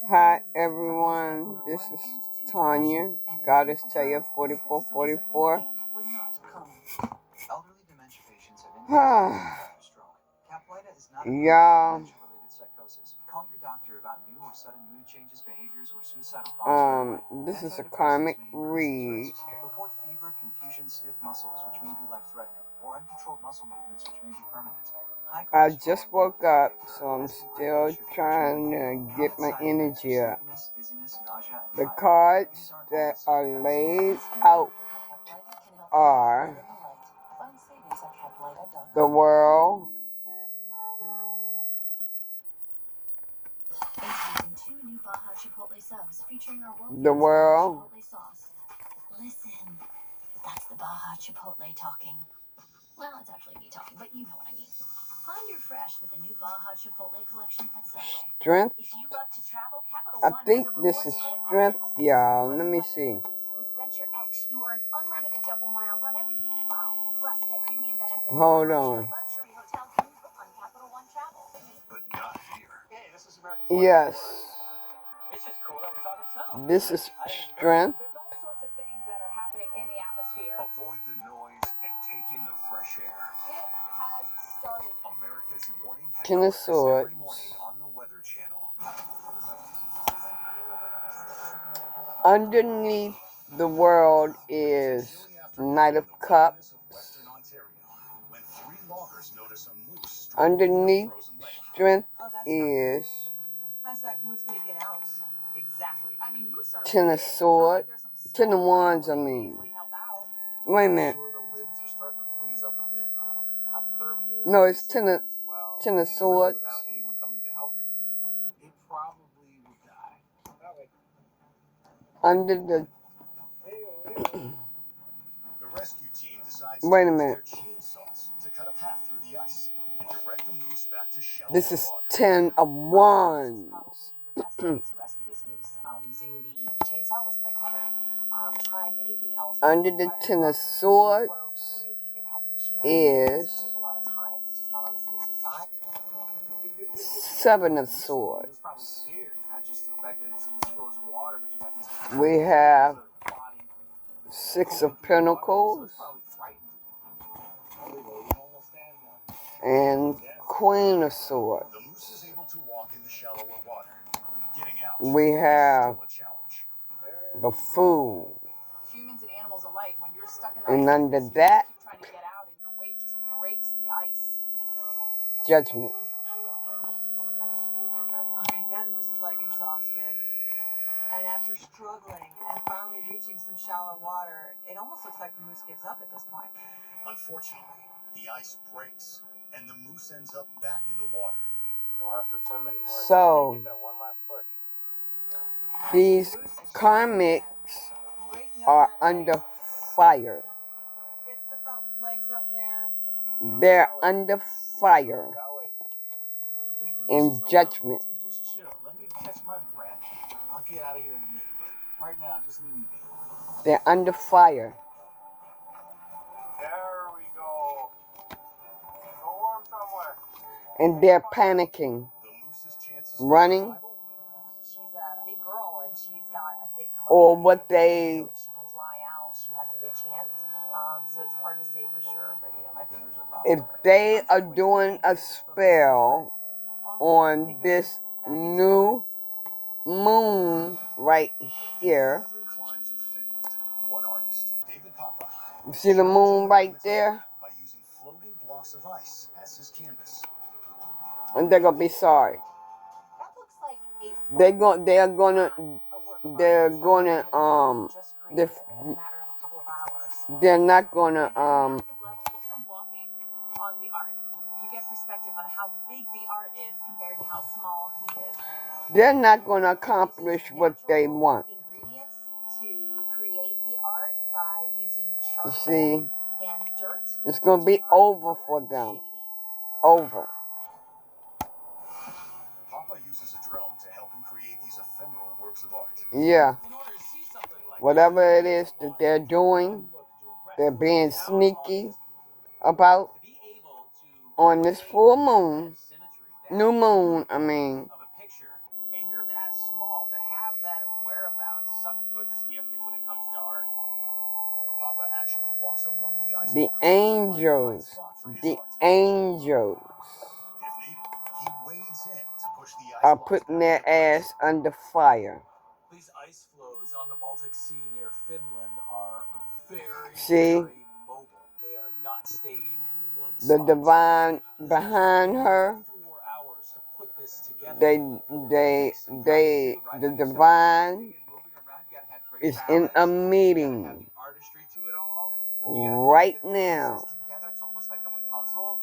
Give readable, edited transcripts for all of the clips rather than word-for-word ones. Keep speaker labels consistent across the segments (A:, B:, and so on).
A: Hi everyone, this is Tanya, Goddess Taya 4444. Y'all, this is a karmic read.
B: Report fever, confusion, stiff muscles, which may be life-threatening, or uncontrolled muscle movements, which may be permanent.
A: I just woke up, so I'm still trying to get my energy up. The cards that are laid out are the world, the world.
C: Listen, that's the Baja Chipotle talking. Well, it's actually me talking, but you know what I mean. Find your fresh with the new Baja Chipotle collection at Subway.
A: Strength?
C: If you love to travel, Capital
A: I
C: One
A: think
C: has a
A: this is strength, y'all. Let me see.
C: With Venture X, you earn unlimited double miles on everything you buy. Plus, get premium benefits.
A: Hold on.
C: Luxury hotel rooms on Capital One Travel.
B: But not here. Hey, this is America's
A: Yes.
B: It's just cool that we're talking sound.
A: This is strength.
C: There's all sorts of things that are happening in the atmosphere.
B: Avoid the noise and take in the fresh air.
C: It has started.
B: America's morning
A: Ten of
B: headlines
A: Swords.
B: every morning on the Weather Channel.
A: Underneath the world is Knight of Cups. Underneath strength is
C: How's that moose gonna get out? Exactly. I mean, moose are
A: Ten of Swords. Ten of Wands, I mean. Wait a minute. No, it's Ten of Swords. Under the
B: rescue team decides
A: wait a minute.
B: to cut a path through the ice and direct the moose back to shallow
A: This is
B: water.
A: 10 of Wands.
C: Using the chainsaw was quite clever. Trying anything else
A: Under the Ten of Swords is Seven of Swords. We have Six of Pentacles and Queen of Swords. We have the Fool.
C: Humans and animals alike, when you're stuck in
A: And under that,
C: trying to get out and your weight just breaks the ice.
A: Judgment.
C: Okay, now the moose is like exhausted. And after struggling and finally reaching some shallow water, it almost looks like the moose gives up at this point.
B: Unfortunately, the ice breaks and the moose ends up back in the water. You don't have to swim anymore.
A: So,
B: That one last push.
A: these karmics are under fire.
C: Gets the front legs up there.
A: They're under fire in judgment.
B: Just chill. Let me catch my breath. I'll get out of here in a minute. But right now, just leave me be.
A: They're under fire.
B: There we go. Go warm somewhere.
A: And they're panicking. Running.
C: She's a big girl and she's got a thick coat.
A: Or what they...
C: If she can dry out, she has a good chance. So it's hard to say for sure, but you know, my fingers are crossed.
A: If they are doing a spell on this new moon right here. You see the moon right there? And they're gonna be sorry. They're gonna they're not gonna they're not gonna accomplish what they want. You see, it's gonna be over for them. Over.
B: Papa uses a drone to help him create these ephemeral works of art.
A: Yeah. Whatever it is that they're doing, they're being sneaky about on this full moon, new moon, I mean,
B: Simba actually walks among the ice
A: The
B: blocks,
A: angels. The angels
B: If needed, he wades in to push the ice
A: are
B: blocks
A: putting
B: back
A: their
B: into place.
A: ass under fire.
D: These ice floes on the Baltic Sea near Finland are very,
A: See?
D: very mobile. They are not staying in one
A: The
D: spot.
A: divine behind her,
D: 4 hours to put this together.
A: the divine is in a meeting right now.
E: It's almost like a puzzle.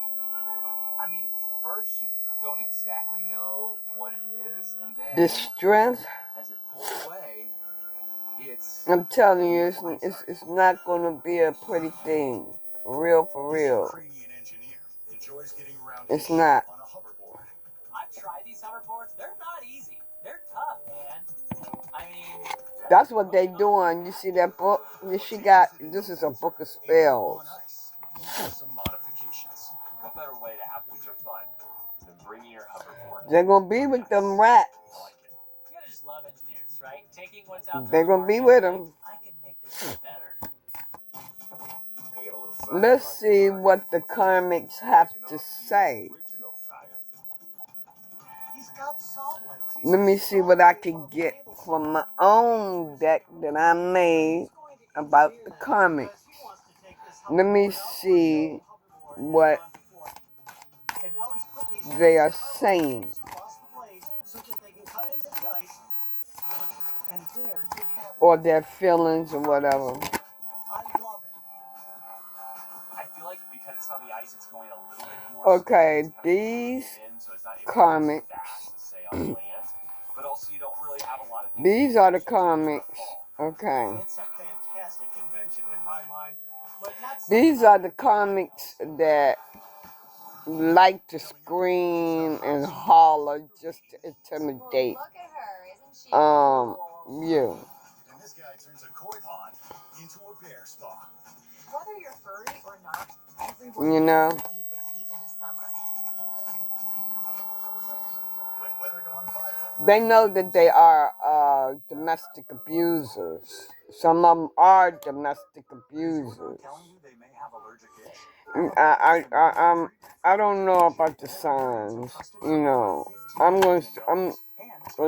E: I mean, first you don't exactly know what it is, and then
A: The strength,
E: as it pulls away, it's
A: I'm telling you, it's not going to be a pretty thing. For real, for
B: This
A: real.
B: Ukrainian engineer enjoys getting around
A: It's
B: his ship
A: not.
B: on a hoverboard.
D: I've tried these hoverboards. They're not easy. They're tough, man. I mean,
A: That's what they doing. You see that book? This is a book of spells.
B: On ice, with some modifications.
E: what better way to have winter fun than bringing your hoverboard.
A: They're going to be with them rats.
D: you gotta just love engineers, right? Taking what's out
A: They're
D: there
A: going to be with them.
D: I can make this better.
B: We get a little side
A: Let's
B: cut.
A: see what the Karmics have to say.
E: Original tires.
D: He's got solids.
A: Let me see what I can get from my own deck that I made about the Karmics. Let me see what they are saying. Or their feelings or whatever.
E: I feel like because it's on the ice, it's going a little bit more.
A: Okay,
E: slow. It's kind of
A: these
E: in, so it's not
A: Karmics.
E: fast as, say, on land. But also, you don't really have a lot of things
A: These
E: to
A: are the
E: do to
A: Karmics.
E: fall.
A: Okay.
D: It's a fantastic invention in my mind. But not
A: These are the Karmics that like to scream and holler just to intimidate
C: Look at her, isn't she?
A: you.
B: And this guy turns a koi pond into a bear spa.
C: Whether you're furry or not, everyone
A: You know?
C: needs to beat the heat in the summer.
B: When weather gone viral,
A: They know that they are domestic abusers. Some of them are domestic abusers.
B: telling you they may have allergic itch.
A: I don't know about the signs. You know, I'm gonna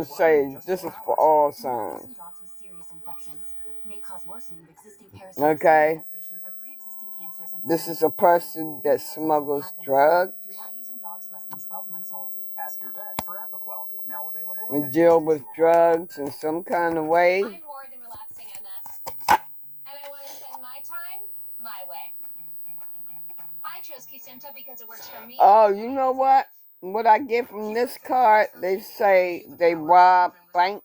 A: say this is for all signs.
C: Dogs with serious infections may cause worsening of existing parasitic
A: Okay.
C: infestations or pre-existing cancers and
A: This is a person that smuggles drugs
C: do not use in dogs less than 12 months old.
B: Ask your vet for Apoquel. Now available.
A: and deal with drugs in some kind of way.
F: I'm more than relapsing MS. And I want to spend my time my way. I chose Kisimta because it works for me.
A: Oh, you know what? What I get from this card, they say they rob banks.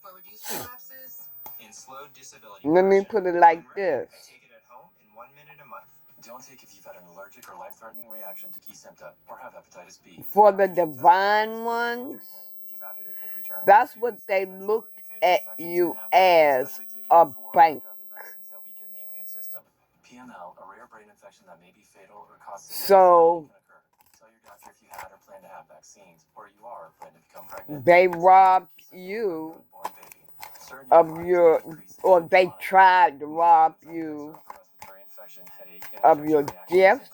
E: For reduced relapses in slow disability.
A: Let me put it like this.
E: Take it at home in 1 minute a month. Don't take if you've had an allergic or life-threatening reaction to Kisimta or have hepatitis B.
A: For the divine ones,
E: If you've had it, it could return.
A: that's what they look at you as, a bank.
E: PML, a rare brain infection that may be fatal or cause
A: So
E: tell your doctor if you had or plan to have vaccines, or you are plan to become pregnant.
A: they rob you of your, or they tried to rob you of your gifts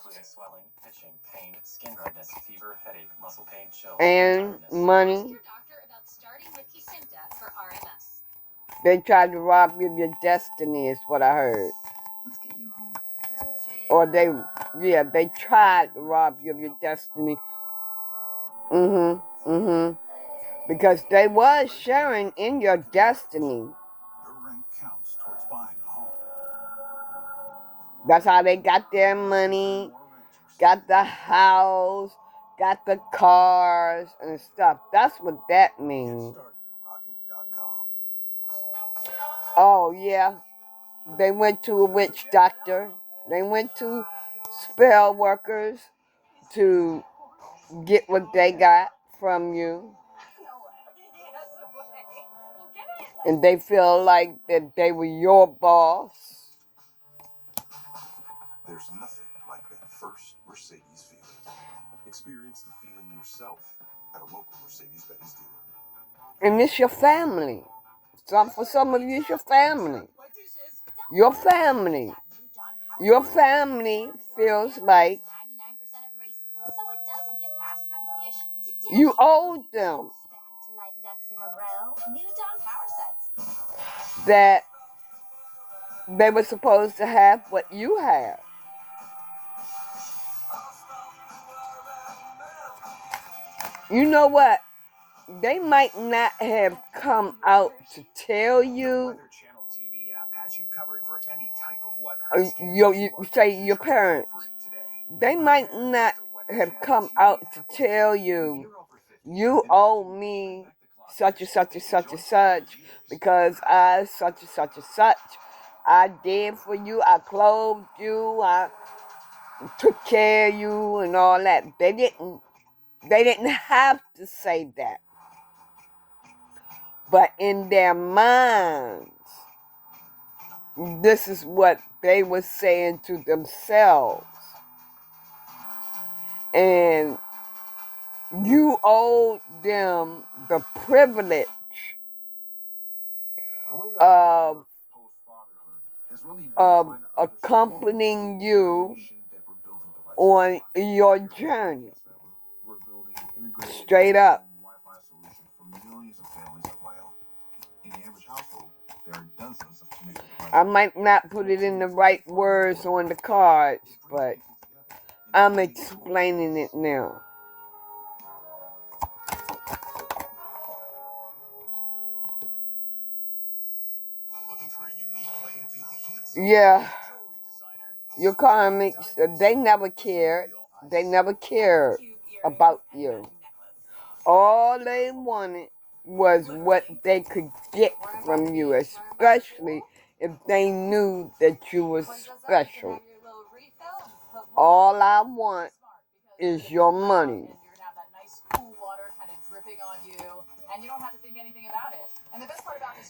A: and money.
F: Ask your doctor about starting with Kisimta for RMS.
A: They tried to rob you of your destiny, is what I heard.
C: Let's get you home.
A: Or they tried to rob you of your destiny. Because they was sharing in your destiny.
B: Your rank counts towards buying a home.
A: That's how they got their money, got the house, got the cars and stuff. That's what that means.
B: Started at rocket.com.
A: Oh, yeah. They went to a witch doctor. They went to spell workers to get what they got from you. And they feel like that they were your boss.
B: There's nothing like that first Mercedes feeling. Experience the feeling yourself at a local Mercedes-Benz dealer.
A: And it's your family. For some of you, it's your family. Your family. Your family feels like
C: 99% of grease, so it doesn't get passed from dish to dish.
A: you owe them,
C: Stacked like ducks in a row. New Dawn Power Sets.
A: that they were supposed to have what you have. You know what? They might not have come out to tell you.
B: Weather Channel TV app has you covered for any type of weather.
A: You say your parents. They might not have come out to tell you, you owe me such and such and such and such because I such and such and such. I did for you. I clothed you. I took care of you and all that. They didn't have to say that. But in their minds, this is what they were saying to themselves. And you owed them the privilege of accompanying you on your journey. Straight up. I might not put it in the right words on the cards, but I'm explaining it now. Yeah, your karmics, they never cared. They never cared about you. All they wanted was what they could get from you, especially if they knew that you were special. All I want is your money.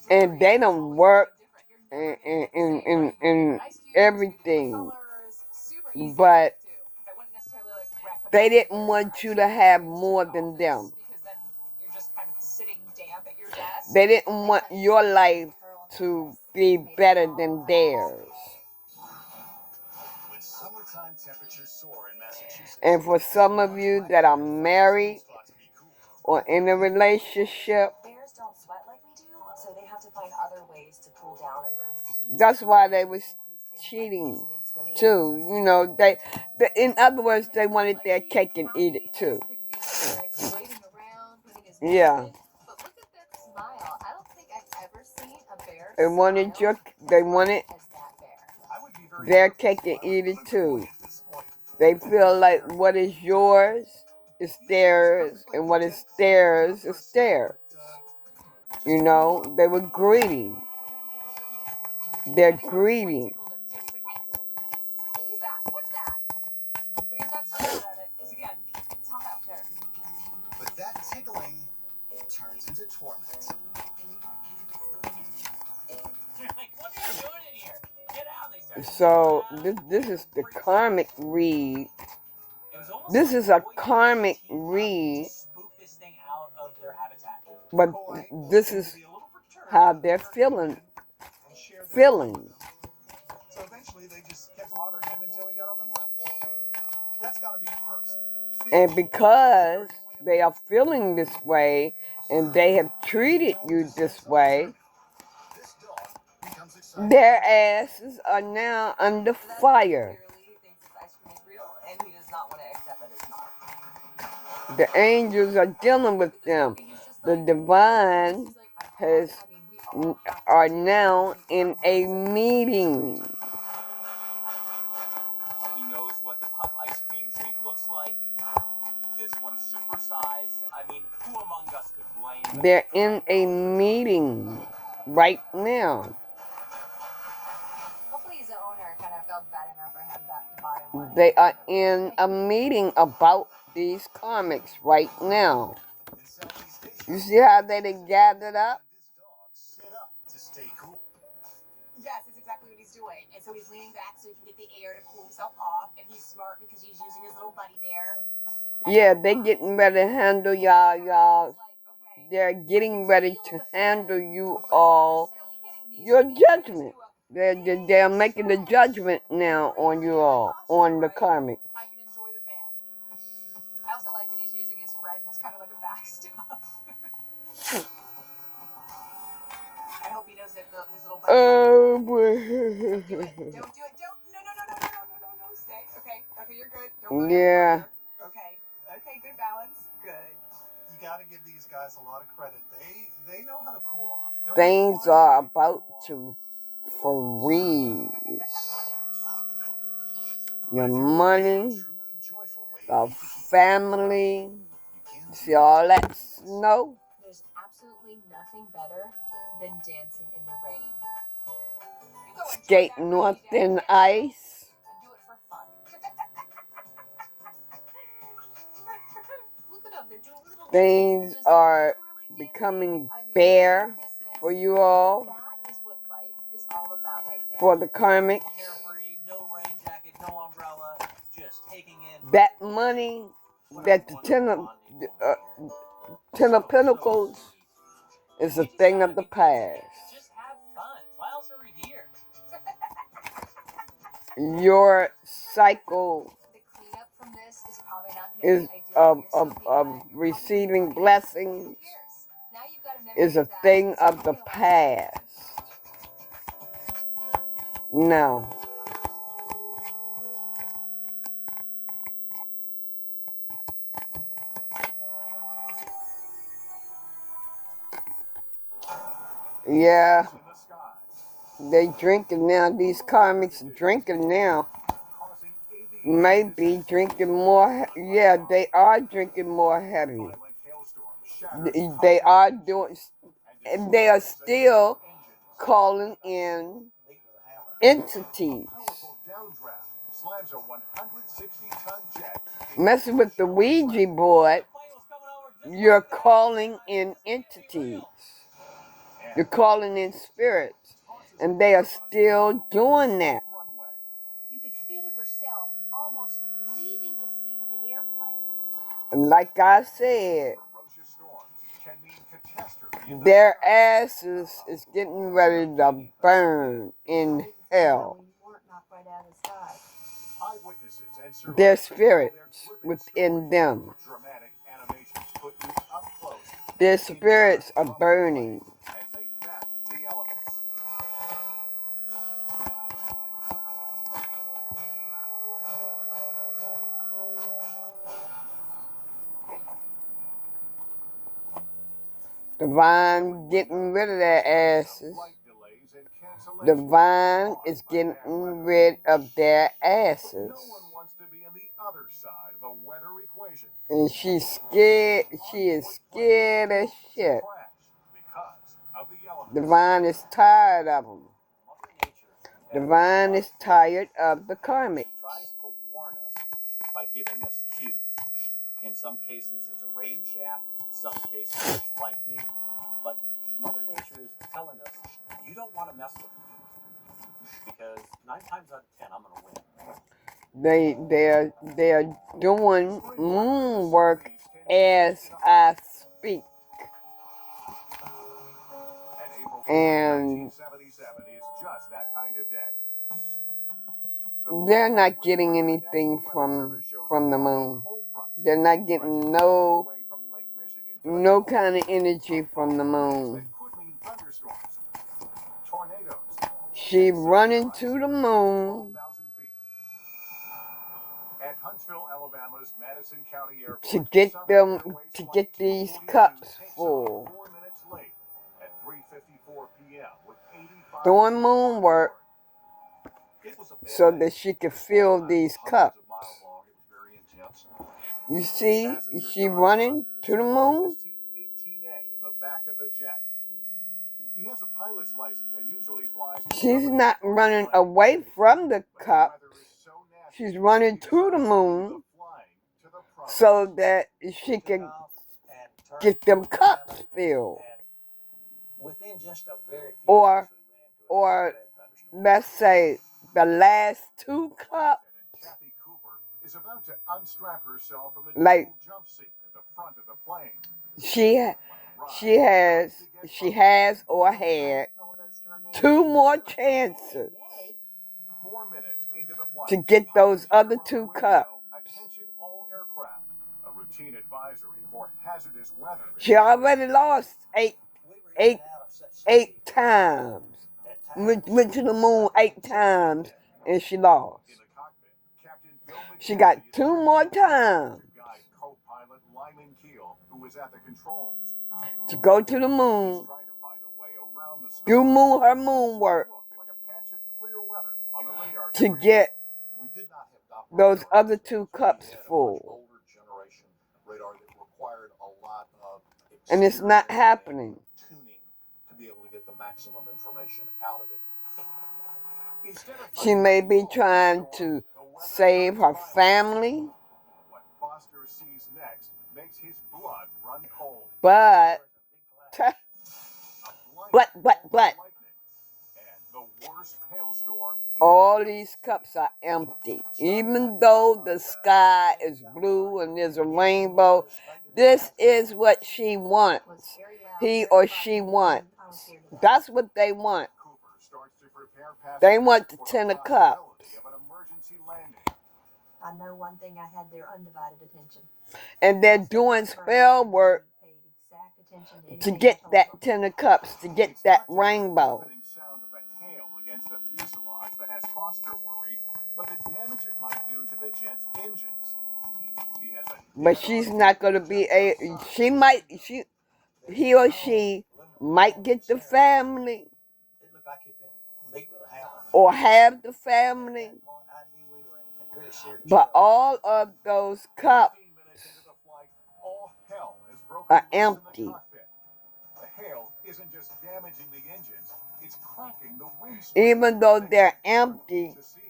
A: And they don't work and everything. But they didn't want you to have more than them. They didn't want your life to be better than theirs. And for some of you that are married or in a relationship, that's why they was cheating too. You know, in other words, they wanted their cake and eat it too. Yeah. They wanted their cake and eat it too. They feel like what is yours is theirs, and what is theirs is theirs. You know, they were greedy. They're greedy.
B: But that tickling turns into torment.
A: So this is the karmic read. This is a karmic read, but this is how they're feeling.
B: So eventually they just kept bothering him until he got up and left. That's got to be first.
A: And because they are feeling this way and they have treated you this way, their asses are now under fire. The angels are dealing with them. The divine are now in a meeting.
E: He knows what the pup ice cream treat looks like. This one's supersized. I mean, who among us could blame?
A: They're in a meeting right now.
C: Hopefully his owner kind of felt bad enough for him that bought him one.
A: They are in a meeting about these comics right now. You see how they gathered up?
C: Yes, it's exactly what he's doing. And so he's leaning back so he can get the air to cool himself off. And he's smart because he's using his little buddy there.
A: Yeah, they getting ready to handle y'all. They're getting ready to handle you all. Your judgment. They're making the judgment now on you all, on the Karmics.
G: I can enjoy the fan. I also like that he's using his friend as kind of like a backstop. I hope he knows that his little buddy.
A: Oh boy.
G: Don't do it. Don't do it. Don't. No. Stay. Okay, you're good. Don't go
A: Yeah.
G: further. Okay, good balance. Good.
B: You got to give these guys a lot of credit. They know how to cool off.
A: Things are about to freeze. Your money, your family, see all that snow?
G: There's absolutely nothing better than dancing in the rain. You go enjoy
A: Skating
G: that
A: on
G: rainy
A: thin
G: day.
A: ice.
G: Do it for fun. Look at them. They're doing little
A: Things
G: dances,
A: are
G: twirling
A: becoming
G: dancing.
A: bare
G: Kisses.
A: for you all,
G: That is what life is all about right there.
A: for the Karmics.
E: Carefree, no rain jacket, no umbrella, just taking in
A: That money that the Ten of Pentacles is a thing of the past.
E: Just have fun. Why else are we here?
A: Your cycle
G: The cleanup from this is probably not
A: is
G: going to be ideal.
A: of receiving blessings
G: Now you've got to
A: is a thing of the past. Now, yeah, they drinking now. These Karmics are drinking now. Maybe drinking more. Yeah, they are drinking more heavy. They are doing, and they are still calling in entities. Messing with the Ouija board, you're calling in entities. You're calling in spirits. And they are still doing that.
C: You could feel yourself almost leaving the seat of the airplane.
A: And like I said, their asses is getting ready to burn in hell. Their spirits within them. Their spirits are burning. Divine getting rid of their asses. Divine is getting rid of their asses. And she's scared. She is scared as shit. Divine is tired of them. Divine is tired of the Karmics.
E: Tries to warn us by giving us cues. In some cases, it's a rain shaft. Some cases, it's lightning. But Mother Nature is telling us, you don't want to mess with me. Because 9 times out of 10, I'm going to win.
A: They are doing moon work as I speak. And they're not getting anything from the moon. They're not getting no kind of energy from the moon. She running to the moon to get these cups full. Doing moon work so that she could fill these cups. You see, she running to the moon. She's not running away from the cups. She's running to the moon so that she can get them cups filled. Or let's say the last 2 cups. Like she has or had
C: promise to remain
A: 2 more
C: silent.
A: chances
C: Yay.
B: 4 minutes into the flight,
A: to get those other 2 cups.
B: Attention all aircraft. A routine advisory for hazardous weather.
A: She already lost
E: We were in
A: eight
E: and out of such
A: 8
E: speed
A: times.
E: at times.
A: Went to the moon 8 times and she lost.
B: In the cockpit, Captain Bill
A: She got
B: McKenzie is
A: 2 more
B: to
A: times
B: guide co-pilot Lyman Keel, who was at the controls.
A: to go to the
B: He's
A: moon,
B: trying to find a way around the
A: do
B: storm.
A: her moon work
B: Looks like a patch of clear weather on the radar
A: to
B: screen.
A: get
B: We did not have Doppler
A: those
B: radar
A: other
B: at this
A: 2
B: stage.
A: cups
B: We had a much
A: full.
B: older generation radar that required a lot of
A: And it's not
B: experience
A: happening.
B: and tuning to be able to get the maximum information out of it. Instead of
A: She may be trying to save her family,
B: what Foster sees next makes his blood run cold.
A: but
B: A blank
A: but
B: lightning and the worst hailstorm.
A: all these cups are empty. Even though the sky is blue and there's a rainbow, this is what she wants. He or she wants. That's what they want.
B: Cooper starts to prepare
A: They want the
B: passengers
A: 10
B: for
A: of cups.
B: possibility of an emergency landing.
C: I know one thing I had their undivided attention.
A: And they're doing spell work
C: Paid exact attention to
A: to
C: anything
A: get
C: I told
A: that
C: them.
A: 10 of cups, to get
B: It's
A: that
B: not just the
A: rainbow.
B: deafening sound of the hail against the fuselage that has Foster worried, but the damage it might do to the jet's engines. He has a
A: But she's not going to be he or she might get the family
E: It looked like it'd been beat with a hammer.
A: or have the family.
E: At that point, I knew we were in really serious
A: But
E: trouble.
A: all of those cups
B: 15 minutes into the flight, all hell has broken
A: are
B: loose in the
A: empty.
B: cockpit. The hail isn't just damaging the engines, it's cracking the windscreen.
A: Even though they're empty,
B: To see.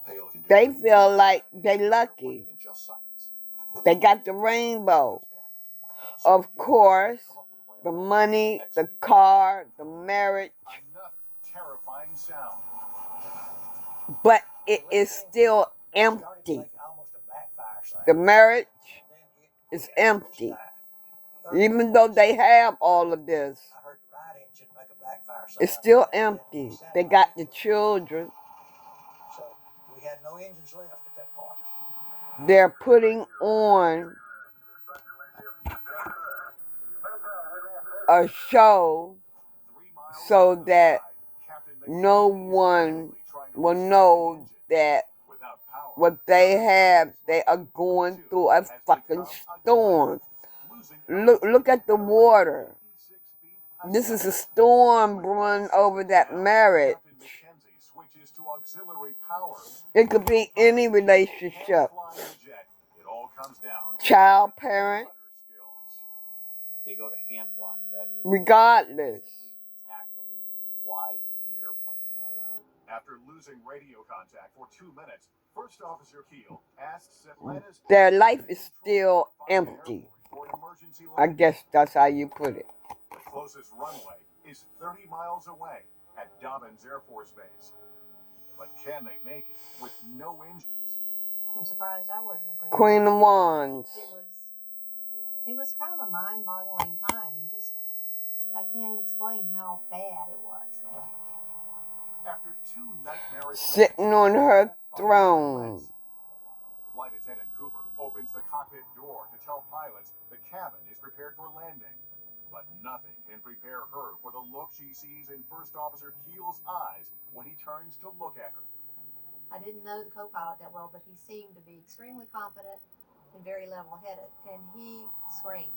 B: Hail can do
A: they
B: anything
A: feel like
B: in
A: they lucky.
B: just seconds.
A: They got the rainbow. Of course, the money, the car, the marriage,
B: Another terrifying sound.
A: but it is still
E: Started
A: empty.
E: like almost a backfire sound.
A: The marriage
E: Then it
A: is empty.
E: died.
A: Even though they have all of this,
E: I heard the right engine make a backfire sound.
A: it's still
E: And then
A: empty.
E: it sat
A: They
E: like
A: got
E: that.
A: the children.
E: So we had no engines left at that point.
A: They're putting on a show
B: 3 miles
A: so
B: into the
A: that
B: sky, Captain
A: no
B: McKenzie is
A: one
B: frantically trying to
A: will
B: restart
A: know
B: the engine.
A: that
B: Without power,
A: what they have, they are going through a fucking storm. Look at the water. This is a storm brewing over that marriage.
B: Captain McKenzie switches to auxiliary power.
A: It could be any
B: Hand
A: relationship.
B: flying the jet. It all comes down to
A: Child, parent,
B: rudder skills.
E: They go to hand flying. That is,
A: regardless.
E: tactically fly the airplane.
B: After losing radio contact for 2 minutes, First Officer Keel asks Atlanta's
A: Their life is still empty.
B: for an emergency
A: I
B: landing.
A: guess that's how you put it.
B: The closest runway is 30 miles away at Dobbins Air Force Base. But can they make it with no engines?
C: I'm surprised I wasn't
A: Queen of Wands.
C: It was kind of a mind-boggling time. I can't explain how bad it was.
B: After 2 nightmarish
A: Sitting on her throne.
B: Flight attendant Cooper opens the cockpit door to tell pilots the cabin is prepared for landing. But nothing can prepare her for the look she sees in First Officer Keel's eyes when he turns to look at her.
C: I didn't know the co-pilot that well, but he seemed to be extremely competent and very level-headed, and he screamed.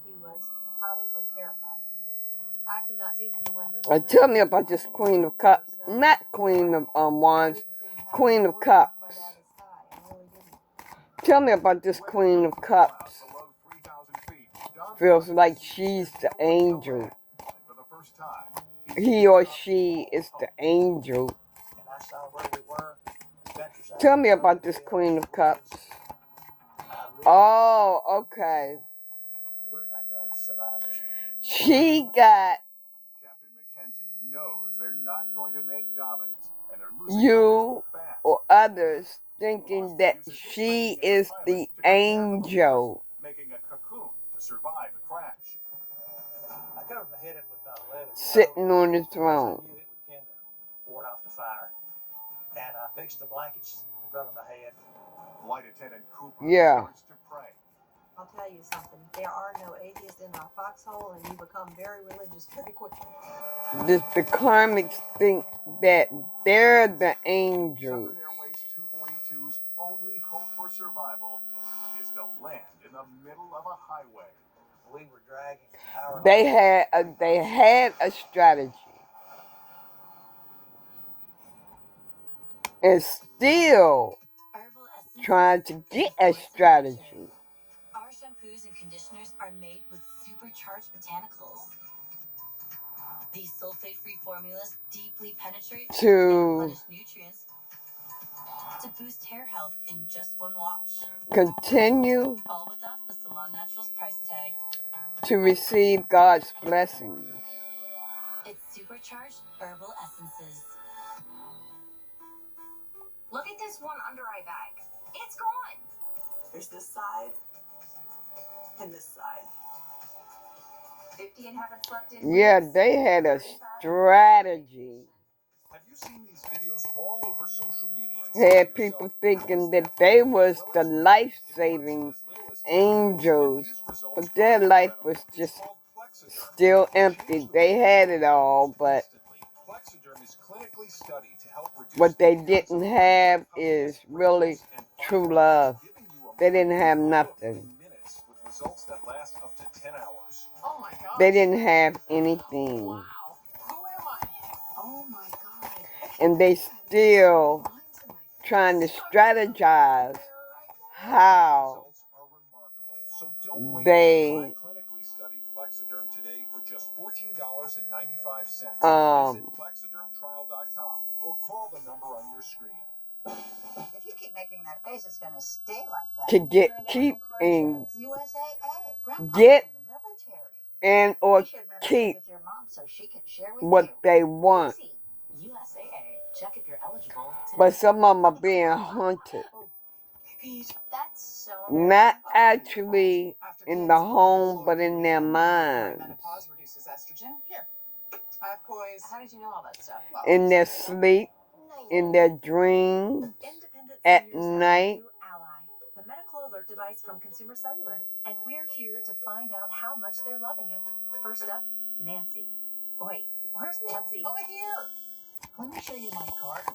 C: He was obviously terrified. I could not see through the windows.
A: Tell me about this Queen of Cups. Not Queen of Wands. Queen of Cups. Tell me about this Queen of Cups.
B: Below 3,000 feet, Don
A: Feels like she's the angel.
B: for the first time.
A: He or she is the angel.
E: And I saw where we were. Countryside.
A: Tell me about this Queen of Cups. Oh, okay.
E: We're not going to survive this.
A: She got
B: Captain McKenzie knows they're not going to make Dobbins, and they're losing
A: you
B: fast.
A: or others thinking that she is the angel.
B: Making a cocoon to survive the crash.
E: I
H: covered my head up with leather.
A: sitting on the
H: I
A: throne.
H: knew it would tend to ward off the fire. And I fixed the blankets in front of my head.
B: Flight attendant Cooper
A: Yeah.
B: starts to pray.
C: I'll tell you something. There are no atheists in our foxhole, and you become very religious very quickly.
A: The Karmics think that they're the angels.
B: Southern Airways 242's only hope for survival is to land in the middle of a highway.
H: We were dragging power.
A: They had a strategy. And still trying to get a strategy.
I: Our shampoos and conditioners are made with supercharged botanicals. These sulfate-free formulas deeply penetrate and replenish nutrients to boost hair health in just one wash.
A: Continue
I: All without the Salon Naturals price tag.
A: to receive God's blessings.
I: It's supercharged herbal essences.
F: Look at this one under eye bag. It's gone.
J: There's this side and this side.
C: 50 and haven't slept in
A: Yeah,
C: weeks.
A: they had a strategy.
B: Have you seen these videos all over social media?
A: Had people thinking that they was the life-saving angels, but their life was just still empty. They had it all, but what they didn't have is really true love. They didn't have nothing.
J: Oh my God.
A: They didn't have anything.
J: Wow. Who am I? Oh my God.
A: And they still trying to strategize how they
B: today for just $14.95.
A: um
B: Visit plexidermtrial.com or call the number on your screen.
K: If you keep making that face, it's going to stay like that.
A: to keep and
K: USAA. Grandpa's
A: get
K: in the military.
A: and or
K: You should membership
A: keep
K: with your mom so she can share with
A: what
K: you.
A: they want.
K: Easy.
I: USAA. Check if you're eligible today.
A: But some of them are being hunted.
F: That's so
A: Not actually in the home, but in their minds.
J: Menopause reduces estrogen. Here. I have poise.
G: How did you know all that stuff?
A: In their sleep, in their dreams,
L: Independent
A: at
L: Seniors have a
A: night.
L: new ally, the medical alert device from Consumer Cellular. And we're here to find out how much they're loving it. First up, Nancy. Wait, where's Nancy?
J: Over here. Let me show you my garden.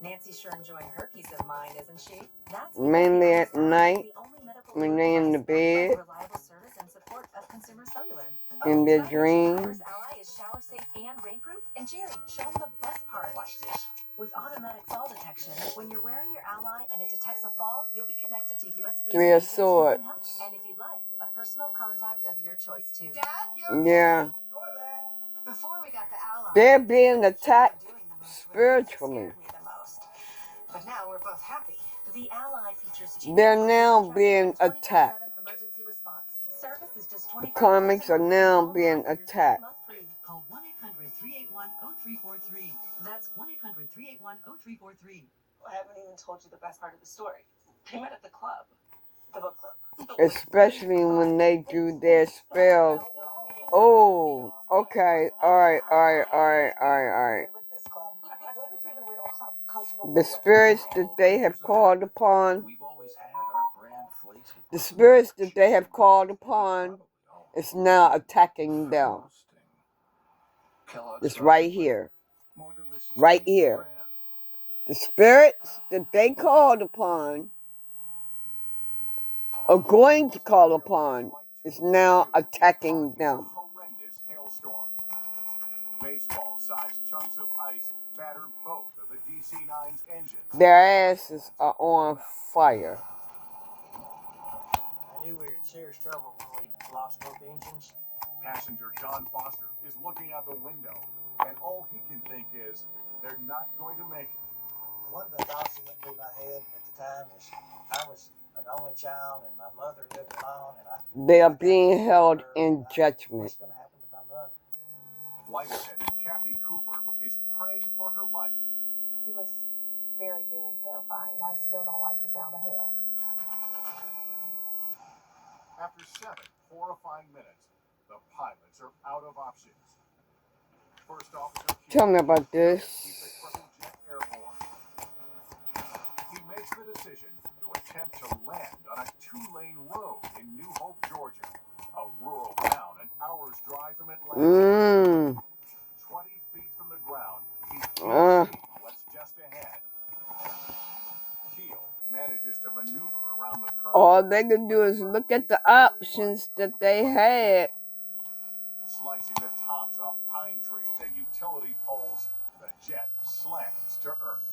L: Nancy's sure enjoying her peace of mind, isn't she? That's
A: Mainly at
L: because
A: night,
L: the only medical
A: when they're in the
L: alert device
A: bed,
L: with reliable service and support of Consumer Cellular.
A: in their
L: First
A: dreams.
L: ally is shower safe and rainproof. And Jerry, show them the best part.
J: Watch this.
L: With automatic fall detection, when you're wearing your ally and it detects a fall, you'll be connected to USB.
A: Three of
L: agents who can help.
A: Swords.
L: And if you'd like, a personal contact of your choice too.
J: Dad, you're
A: Yeah.
C: Before we got the ally,
A: They're being attacked
C: doing the most
A: spiritually.
C: scared me the most. But now we're both happy.
L: The ally features
A: They're now being attacked.
L: emergency response. Service is just
A: The Karmics are now being attacked.
M: Call 1-800-381-0343. That's 1-800-381-0343.
J: I haven't even told you the best part of the story. They met at the club. The book club.
A: Especially when they do their spells. Oh, okay. Alright.
K: With this club. What was your little club? Cultural
A: The spirits that they have called upon,
E: We've always had our grand flakes with
A: the spirits that they have called upon is now attacking them. It's right here. Right here. The spirits that they called upon, are going to call upon, is now attacking them.
B: Horrendous hailstorm. Baseball-sized chunks of ice battered both of the DC-9's engines.
A: Their asses are on fire.
H: I knew we were in serious trouble when we lost both engines.
B: Passenger John Foster is looking out the window, and all he can think is, they're not going to make it.
H: One of the thoughts that went through my head at the time is I was an only child and my mother lived alone, and
A: They are being held in judgment.
H: what's going to happen to my mother?
B: Flight attendant Kathy Cooper is praying for her life.
K: It was very, very terrifying. I still don't like the sound of hell.
B: After 7 horrifying minutes, the pilots are out of options. First officer
A: Tell me about this.
B: keeps the crippled jet airborne. He makes the decision to attempt to land on a two-lane road in New Hope, Georgia, a rural town an hour's drive from Atlanta. 20 feet from the ground, he can't see what's just ahead. Keel manages to maneuver around the curve.
A: All they can do is look at the options that they had.
B: Slicing the tops of pine trees and utility poles, the jet slams to earth.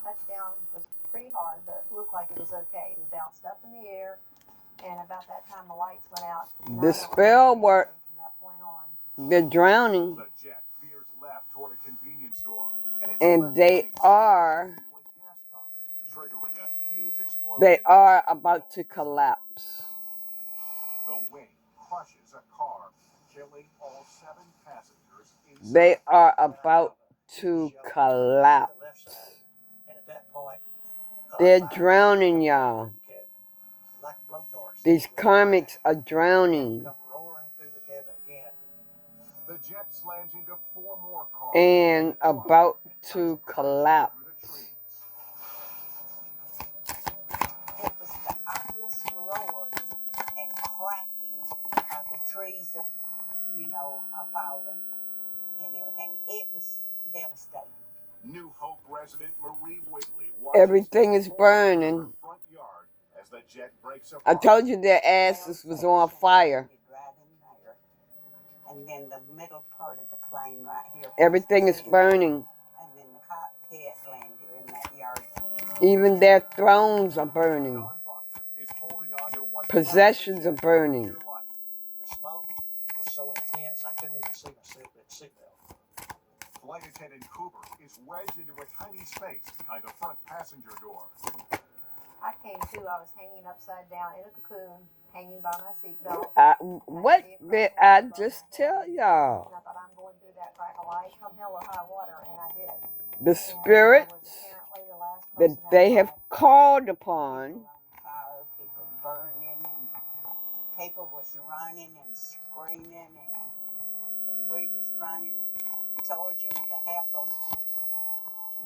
C: Touchdown was pretty hard, but it looked like it was okay. We bounced up in the air, and about that time the lights went out.
A: The spell work.
C: From that point on.
A: They're drowning.
B: The jet veers left toward a convenience store,
A: And they are about to collapse.
B: The wing crushes a car, killing all 7 passengers inside.
A: They are about to collapse.
H: And at that point,
A: they're drowning, y'all.
H: like blowtorch.
A: These karmics are drowning.
H: Come roaring through the cabin again.
B: The jet slams into 4 more cars
A: And about to collapse.
N: It was the utmost roaring and cracking of the trees, falling and everything. It was devastating.
B: New Hope resident Marie Wigley
A: Everything is burning.
B: front yard as the jet breaks apart.
A: I told you their asses was on fire.
N: Right in there. And then the middle part of the plane right here.
A: Everything is burning.
N: And then the cockpit landed in that yard.
A: Even their thrones are burning.
B: Don Foster is holding on to what
A: Possessions are burning.
H: The smoke was so intense I couldn't even see my seatbelt.
B: Flight attendant Cooper is wedged into a tiny space behind the front passenger door.
C: I came to, I was hanging upside down in a cocoon, hanging by my seatbelt.
A: What did I just tell y'all?
C: And I thought, I'm going through that crack of light, come hell or high water, and I did.
A: The spirits that they have called upon.
N: Fire, people burning, and people was running and screaming, and we was running towards them to help them.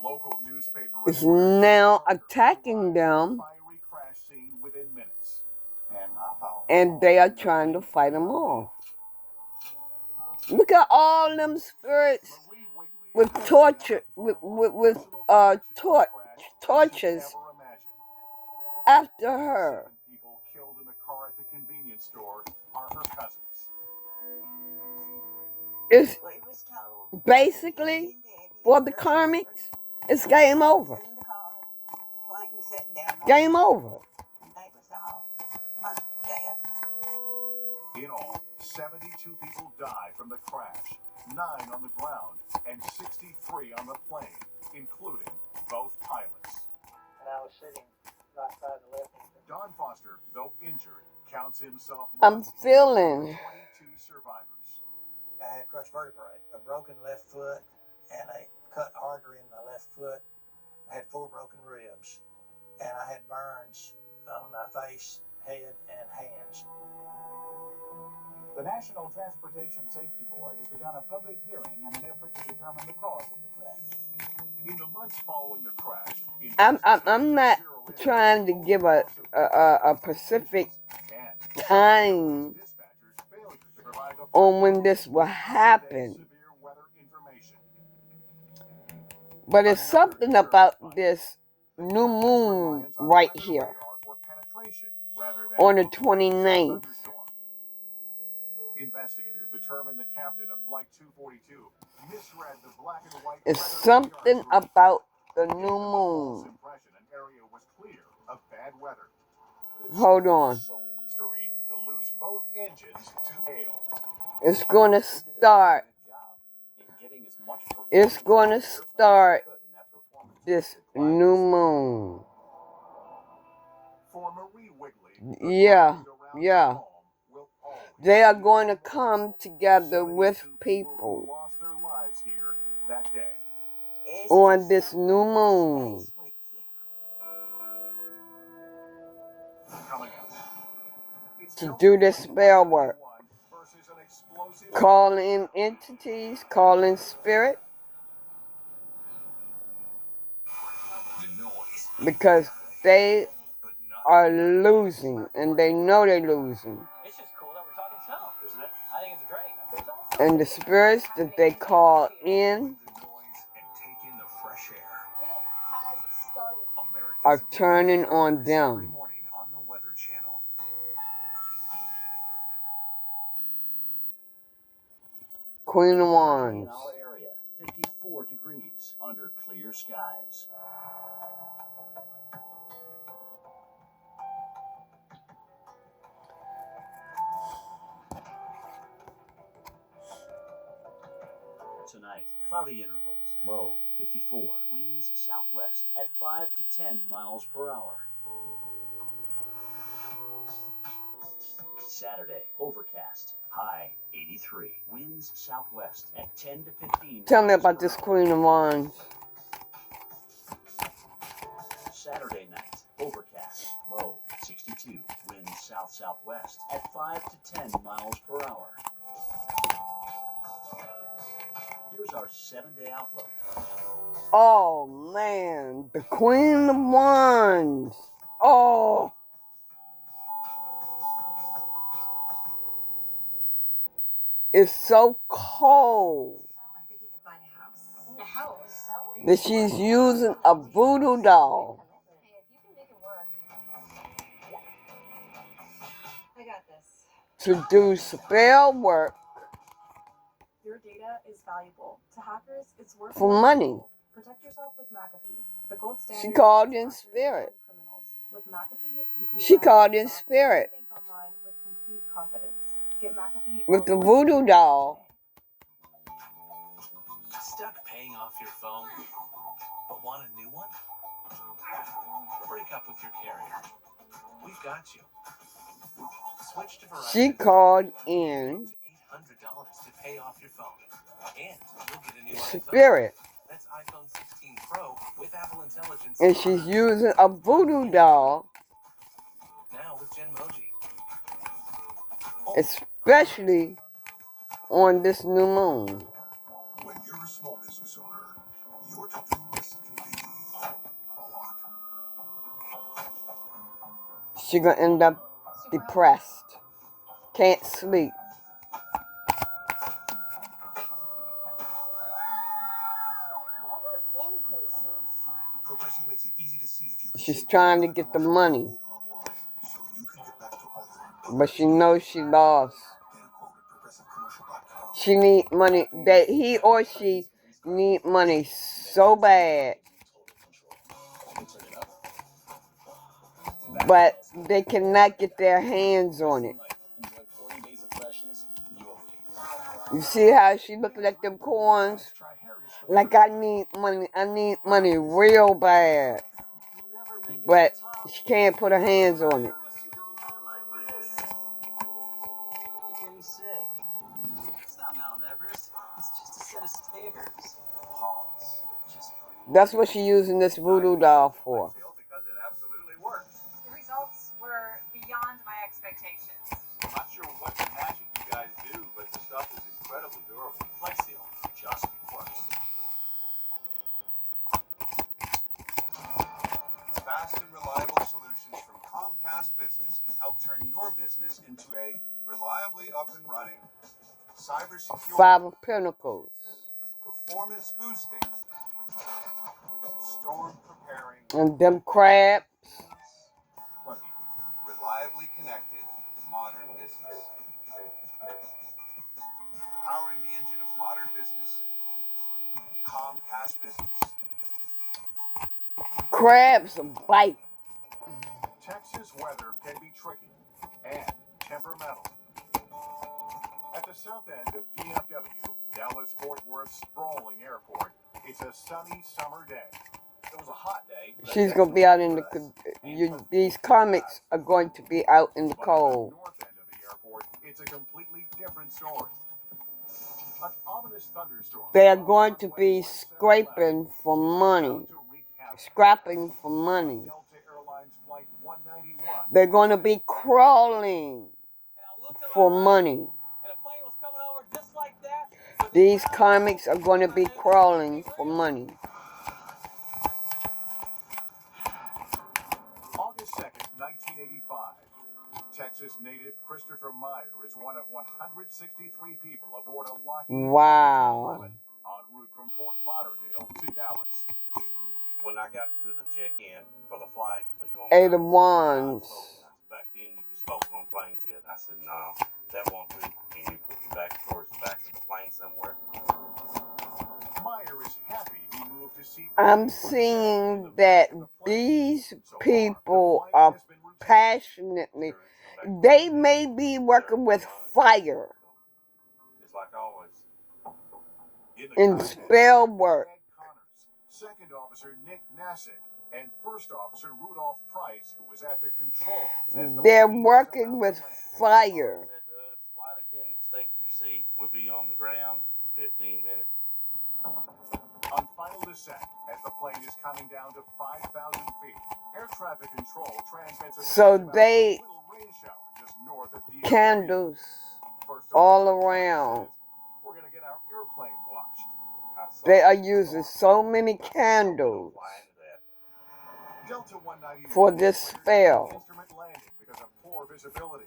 B: Local newspaper
A: Is now attacking them,
B: fiery crash scene within minutes.
A: and they are trying to fight them off. Look at all them spirits with torches after her.
B: 7 people killed in the car at the convenience store are her cousins.
A: It's basically for the karmics. It's game over. Game over.
B: In all, 72 people died from the crash, 9 on the ground, and 63 on the plane, including both pilots.
H: And I was sitting right by the left hand.
B: Don Foster, though injured, counts himself
A: I'm feeling
B: 22 survivors.
H: I had crushed vertebrae, a broken left foot, and a cut artery in my left foot. I had 4 broken ribs, and I had burns on my face, head, and hands.
O: The National Transportation Safety Board has begun a public hearing in an effort to determine the cause of the crash.
B: In the months following the crash,
A: I'm not trying to give a specific time on when this will happen. But it's something about this new moon right here on the 29th.
B: Investigators determined the captain of Flight 242 misread the black and white.
A: It's something about the new moon.
B: An area was clear of bad weather.
A: Hold on.
B: To lose both engines to hail.
A: It's going to start. It's going to start this new moon.
B: For Marie Wigley,
A: yeah. They are going to come together with people
B: who lost their lives here that day.
A: On this new moon.
B: Coming up,
A: To do this spell work. Call in entities, call in spirit. Because they are losing, and they know they're losing.
E: It's just cool that we're talking snow, isn't it? I think it's great.
A: And the spirits that they call in are turning on them. Queen of Wands.
E: Area, 54 degrees under clear skies. Tonight, cloudy intervals, low 54, winds southwest at 5 to 10 miles per hour. Saturday, overcast, high 83, winds southwest at 10 to 15.
A: Tell me about this Queen of Wands.
E: Saturday night, overcast, low 62, winds south-southwest at 5 to 10 miles per hour. Here's our 7-day outlook.
A: Oh man, the Queen of Wands. Oh. It's so cold that she's using a voodoo doll to do spell work
L: Your data is valuable. To hackers, it's worth
A: for money.
L: Protect yourself with McAfee. The gold standard.
A: She called in spirit.
L: With McAfee, you can
A: She called in spirit.
L: bank online with complete confidence. Get McAfee
A: With the voodoo doll.
P: Stuck paying off your phone, but want a new one? Break up with your carrier. We've got you. Switch to Verizon.
A: She called in
P: $800 to pay off your phone, and you'll get a new
A: spirit.
P: iPhone. That's iPhone 16 Pro with Apple Intelligence.
A: And she's using a voodoo doll.
P: Now with Genmoji.
A: Especially on this new moon.
B: When you're a small business owner, your to-do list can be a lot.
A: She's gonna end up depressed. Can't sleep. She's trying to get the money. But she knows she lost. She need money. That he or she need money so bad. But they cannot get their hands on it. You see how she looking at them coins? Like, I need money real bad. But she can't put her hands on it.
D: You're getting sick. It's not Mount Everest. It's just a set of stairs. Pause. Just breathe.
A: That's what she's using this voodoo doll for.
B: Because it absolutely works.
L: The results were beyond my expectations.
B: I'm not sure what magic you guys do, but the stuff is incredibly durable.
P: Flex Seal just works.
B: Fast and reliable solutions from Comcast Business can help turn your business into a reliably up and running, cybersecure,
A: 5 of Pentacles.
B: performance boosting, storm preparing,
A: And them crabs.
B: reliably connected modern business. Powering the engine of modern business, Comcast Business.
A: Crabs bite.
B: Texas weather can be tricky and temperamental. At the south end of DFW, Dallas-Fort Worth sprawling airport, it's a sunny summer day.
P: It was a hot day.
A: She's going to be out in the... these Karmics are going to be out in the cold.
B: North end of the airport, it's a completely different story. An ominous thunderstorm.
A: They are going to be scraping for money. Scrapping for money. They're going to be crawling for money.
D: And a plane was coming over just
A: These karmics are going to be crawling for money.
B: August 2nd, 1985. Texas native Christopher Meyer is one of 163 people aboard a Lockheed
A: Wow.
B: en route from Fort Lauderdale to Dallas.
E: When I got to the check-in for the flight, they told me
A: 8 of Wands.
E: back then you could smoke on planes yet. I said, no, that won't do. And you put you back towards the back of the plane somewhere.
B: Meyer is happy he moved to see.
A: I'm seeing that these people are passionately, they may be working with fire
E: Just like always.
A: in spell work.
B: Second Officer Nick Nassick and First Officer Rudolph Price, who was at the controls.
A: They're working with fire.
E: Flight attendants, take your seat. We'll be on the ground in 15 minutes.
B: On final descent, as the plane is coming down to 5,000 feet, air traffic control transmits a
A: So
B: message
A: they
B: about a little rain shower just north of DC.
A: candles
B: First
A: all
B: Officer Price
A: around.
B: says, we're going to get our airplane washed.
A: They are using so many candles
B: Delta 191
A: for this spell.
B: instrument landing because of poor visibility.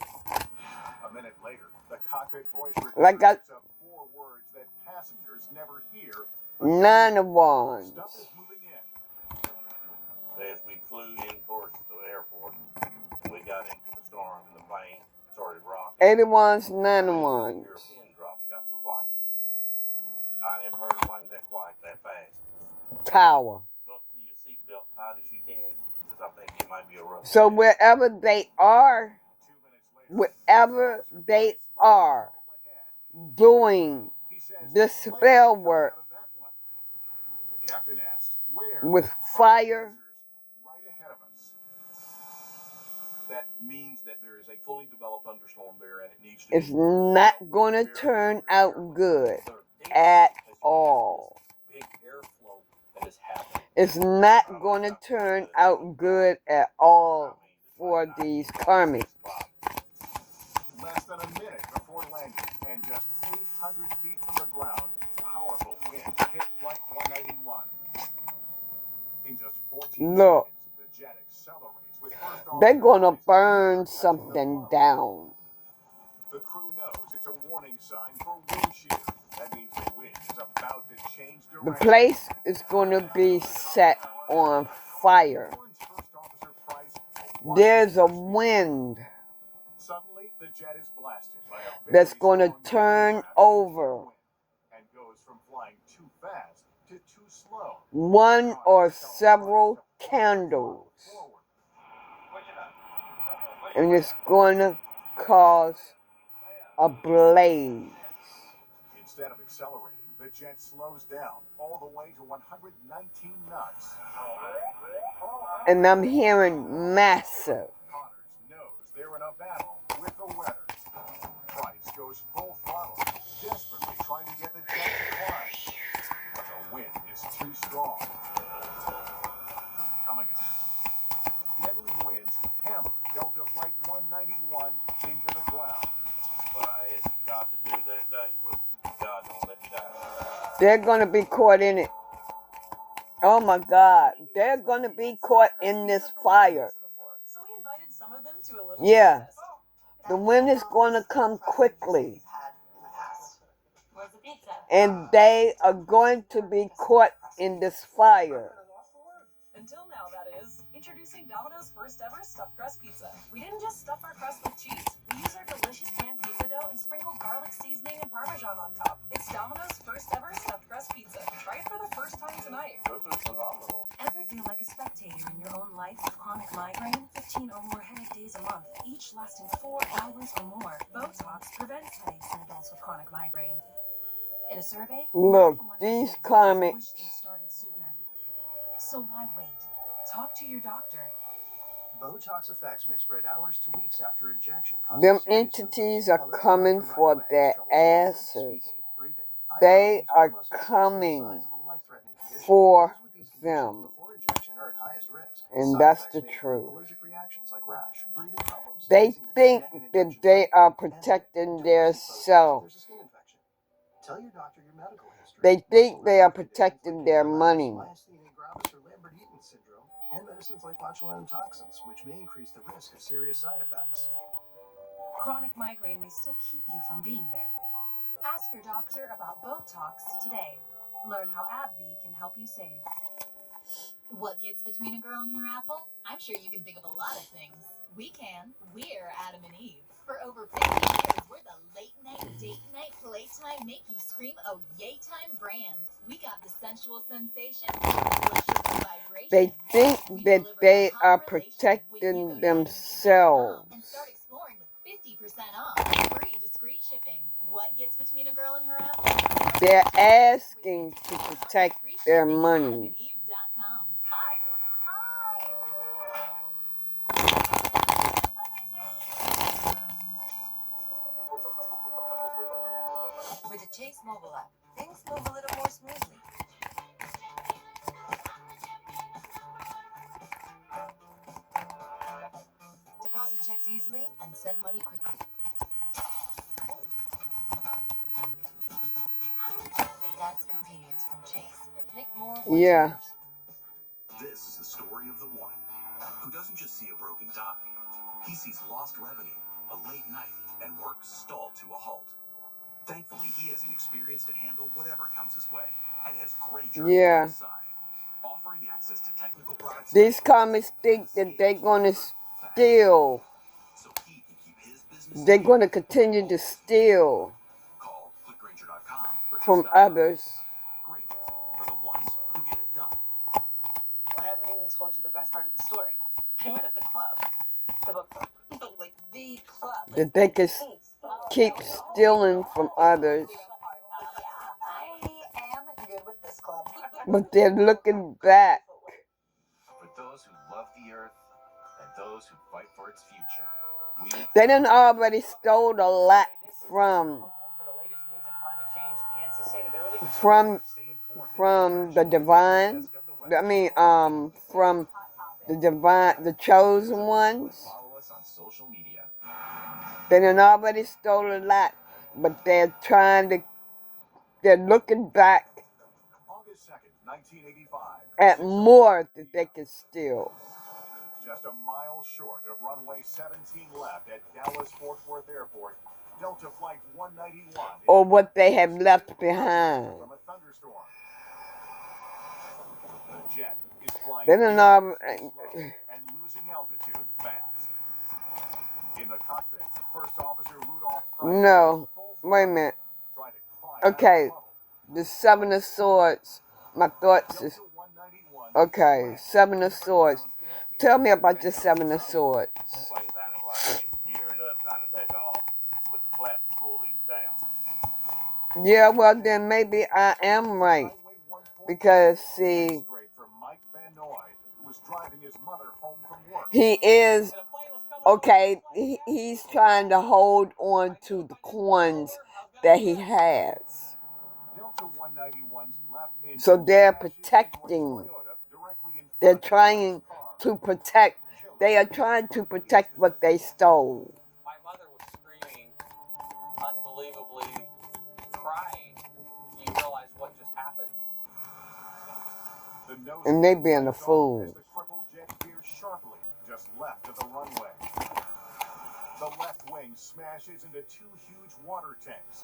B: A minute later, the cockpit voice
A: Like
B: records of 4 words that passengers never hear.
A: 9 of Wands.
B: Stuff is moving in.
E: As we flew in towards the airport, we got into the storm and the plane started rocking.
A: 8 of Wands, 9 of Wands.
E: Your pin dropped, it got so quiet. I never heard a plane that quiet that fast.
A: Tower.
E: Buckle your seatbelt tight as you can, because I think it might be a rough.
A: So wherever they are doing this spell work
B: The captain asks, where?
A: with fire,
B: Right ahead of us.
E: That means that there is a fully developed thunderstorm there, and it needs to
A: it's not going to turn out good at all.
E: big airflow that is happening.
A: It's not going to turn out good at all for these karmics.
B: Less than a minute before landing, and just 800 feet from the ground, powerful winds hit Flight 191. In just 14
A: Look,
B: seconds, the jet accelerates with first
A: they're
B: officer
A: going to
B: Price
A: burn
B: touching the
A: something
B: throttle.
A: down.
B: The crew knows it's a warning sign for wind shear. That means the wind is about to change
A: The
B: direction.
A: place is going to be set on fire.
B: First Officer Price,
A: There's a wind
B: suddenly, the jet is blasted by a
A: that's
B: very
A: going to
B: strong
A: turn
B: wind
A: over.
B: and goes from flying too fast to too slow.
A: One or several candles. And it's going to cause a blaze.
B: Instead of accelerating, the jet slows down all the way to 119 knots.
A: And I'm hearing massive.
B: Connors knows they're in a battle with the weather. Price goes full throttle, desperately trying to get the jet to climb. But the wind is too strong. Coming up, deadly winds hammer Delta Flight 191 into the ground.
E: What I asked God to do that day was, God, don't let me die.
A: They're going to be caught in it. Oh my God. They're going to be caught in this fire.
L: So we invited some of them to a little
A: Yeah. The wind is going to come quickly.
I: Where's the pizza?
A: And they are going to be caught in this fire.
L: Until now, that is. Introducing Domino's first ever stuffed crust pizza. We didn't just stuff our crust with cheese. We use our delicious pan pizza dough and sprinkle garlic seasoning and Parmesan on top. It's Domino's first ever stuffed crust pizza. Try it for the first time tonight.
E: This is phenomenal.
L: Ever feel like a spectator in your own life with chronic migraine? 15 or more headache days a month, each lasting 4 hours or more. Botox prevents headaches in adults with chronic migraine. In a survey,
A: Look, these karmics,
L: started sooner. So why wait? Talk to your doctor.
Q: Botox effects may spread hours to weeks after injection.
A: them entities are coming for their asses. They are coming for them. And that's the truth. They think that they are protecting their self.
Q: Tell your doctor your medical history.
A: They think they are protecting their money.
Q: Myasthenia gravis or Lambert-Eaton syndrome, and medicines like botulinum toxins, which may increase the risk of serious side effects.
L: Chronic migraine may still keep you from being there. Ask your doctor about Botox today. Learn how AbbVie can help you save.
I: What gets between a girl and her apple? I'm sure you can think of a lot of things. We can. We're Adam and Eve. For over 50 years, we're the late night, date night, playtime, make you scream, oh yay time brand. We got the sensual sensation, the vibration.
A: They think that they are protecting themselves.
I: And start exploring with 50% off. Free discreet shipping. What gets between a girl and her apple?
A: They're asking to protect their money.
I: AdamandEve.com.
M: With the Chase mobile app, things move a little more smoothly. Deposit checks easily and send money quickly. That's convenience from Chase. Make more.
A: Yeah.
B: This is the story of the one who doesn't just see a broken die. He sees lost revenue, a late night, and work stalled to a halt. Thankfully, he has the experience to handle whatever comes his way, and has Granger on his side, offering access to technical products.
A: These Karmics think that they're going to steal.
B: So he can keep his business.
A: They're going to continue to steal
B: Call clickgranger.com
A: from others.
B: Granger, for the ones who get it done.
J: I haven't even told you the best part of the story. I met at the club. The book club. Like the club.
A: That they can keep stealing from others.
K: I am good with this club.
A: But they're looking back.
B: For those who love the earth and those who fight for its future.
A: They done already stole a lot from the divine. I mean, from the divine, the chosen ones. They done already stole a lot, but they're looking back
B: August 2nd, 1985.
A: at more that they can steal.
B: Just a mile short of runway 17 left at Dallas Fort Worth Airport, Delta Flight 191.
A: Or what they have left behind.
B: From a thunderstorm. The jet is flying
A: They done
B: and losing altitude fast. In the cockpit, First Officer Rudolph Price.
A: No, wait a minute. Okay, the Seven of Swords. My thoughts is okay. Seven of Swords. Tell me about the Seven of Swords. Yeah, well then maybe I am right. Because see, he is, okay, he's trying to hold on to the coins that he has. So they're protecting. They're trying to protect. They are trying to protect what they stole.
E: My mother was screaming, unbelievably crying. You realize what just happened?
A: And they being a fool.
B: Just left of the runway. The left wing smashes into two huge water tanks.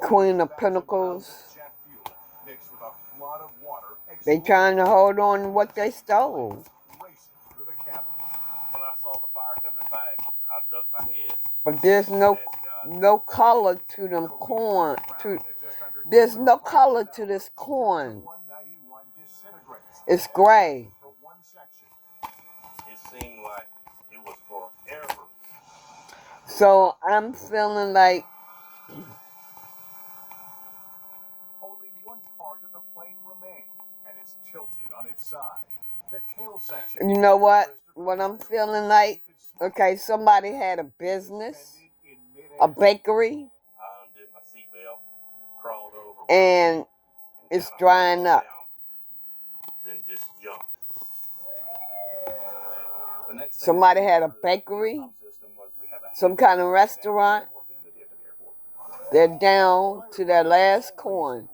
A: Queen of Pentacles. They trying to hold on to what they stole.
E: When I saw the fire coming back, I ducked my head.
A: But there's no color to them corn. There's no color to this corn. It's gray.
E: It seemed like it was forever.
A: So I'm feeling like
B: only one part of the plane remains, and it's tilted on its side. The tail section.
A: You know what? What I'm feeling like? Okay, somebody had a business, a bakery,
E: I undid my seatbelt, crawled over,
A: and it's drying up.
E: Then just jumped.
A: Somebody had a bakery, some kind of restaurant, They're down to their last coin.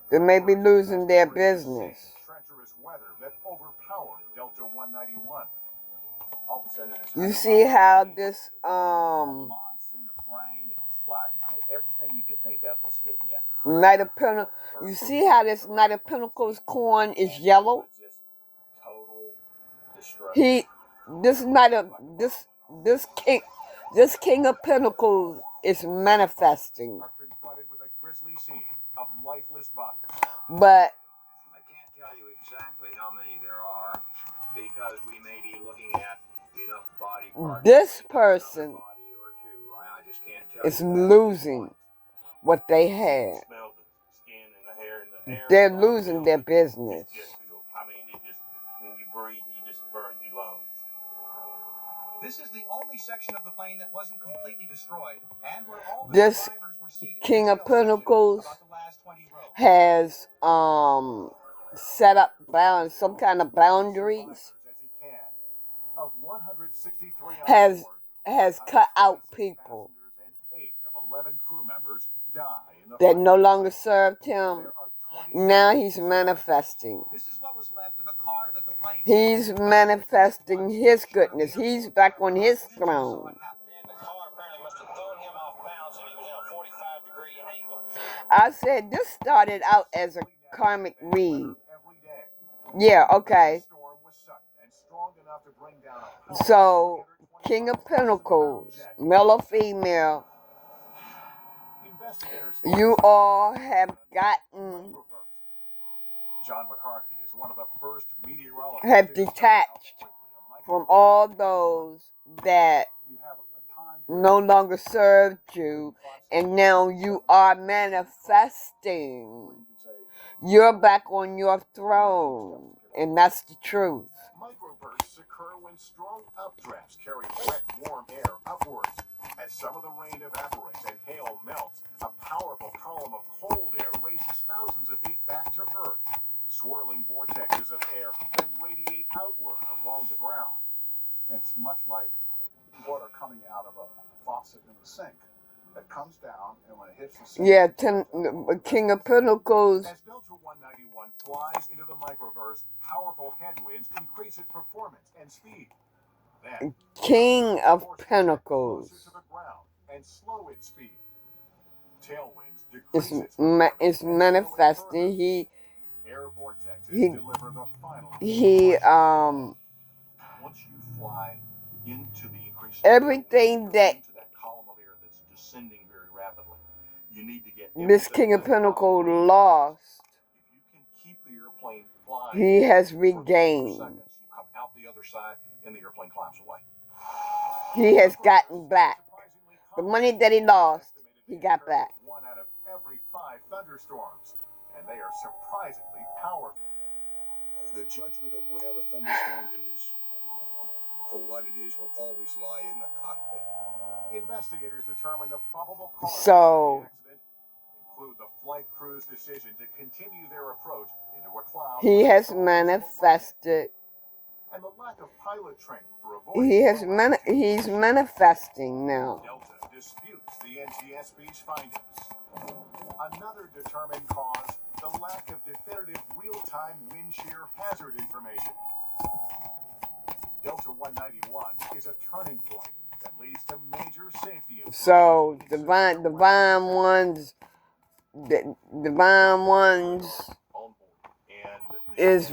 A: They may be losing their business.
B: Treacherous weather that overpowered Delta 191.
E: All of a sudden, it was
A: You see how this
E: monsoon of rain, it was lightning, I mean, everything you could think of was hitting you.
A: Knight of Pentacles. You see how this Knight of Pentacles coin is yellow?
E: Just total destruction.
A: This King of Pentacles is manifesting.
B: Are confronted with a grisly scene of lifeless bodies.
A: But
R: I can't tell you exactly how many there are because we may be looking at enough body parts.
A: this person
R: Body or two. I just can't tell
A: is
R: you
A: losing what they
E: You
A: had.
E: smell the skin and the hair and the air.
A: They're losing their business.
E: I mean, it just, when you breathe, you just burn your lungs.
O: This is the only section of the plane that wasn't completely destroyed, and where all the
A: This
O: survivors were seated.
A: King of
O: Tail section,
A: Pentacles
O: about the last 20 rows.
A: has set up some kind of boundaries.
B: As he can. Of 163 on
A: Has
B: board,
A: cut out people
B: and 8 of 11 crew members die in the
A: that
B: fire.
A: no longer served him.
B: There are 20
A: Now he's manifesting.
O: This is what was left of a car that the plane
A: He's manifesting his goodness. He's back on his throne. I said this started out as a karmic read. Yeah, okay. So, King of Pentacles, male or female, you all have gotten,
B: John McCarthy is one of the first meteorologists
A: have detached from all those that no longer served you, and now you are manifesting. You're back on your throne, and that's the truth.
B: Microbursts occur when strong updrafts carry wet, warm air upwards. As some of the rain evaporates and hail melts, a powerful column of cold air races thousands of feet back to Earth. Swirling vortexes of air then radiate outward along the ground.
O: It's much like water coming out of a faucet in the sink. It comes down, and when it hits the sink...
A: Yeah, King of Pentacles.
B: As Delta 191 flies into the microburst, powerful headwinds increase its performance and speed. Then,
A: King of Pentacles
B: closer to the ground and slow its speed. Tailwinds decrease
A: is manifesting.
B: Air vortexes deliver the final.
O: Once you fly into the increasing
A: everything that
O: into that column of air that's descending very rapidly, you need to get
A: this King of Pentacles lost,
O: if you can keep the airplane flying,
A: he has
O: for
A: regained.
O: seconds, you come out the other side and the airplane climbs away.
A: He has gotten back. The money that he lost, he got back.
B: 1 out of every 5 thunderstorms, and they are surprisingly powerful.
S: The judgment of where a thunderstorm is, or what it is, will always lie in the cockpit.
B: Investigators determine the probable cause of the accident, include the flight crew's decision to continue their approach into a cloud.
A: He has manifested.
B: And the lack of pilot training for avoiding
A: He's manifesting now.
B: Delta disputes the NTSB's findings. Another determined cause, the lack of definitive real-time wind shear hazard information. Delta 191 is a turning point that leads to major safety.
A: So divine ones is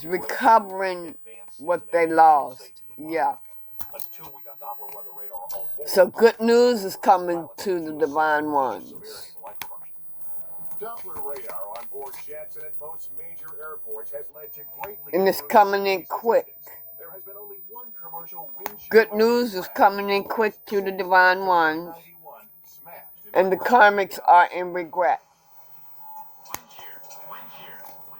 A: recovering what they lost. Yeah. So good news is coming to the divine ones.
B: Doppler radar on board jets and at most major airports has led to greatly
A: And it's coming in quick.
B: There has been only one commercial windshield.
A: Good news is coming in quick to the divine ones. And the karmics are in regret.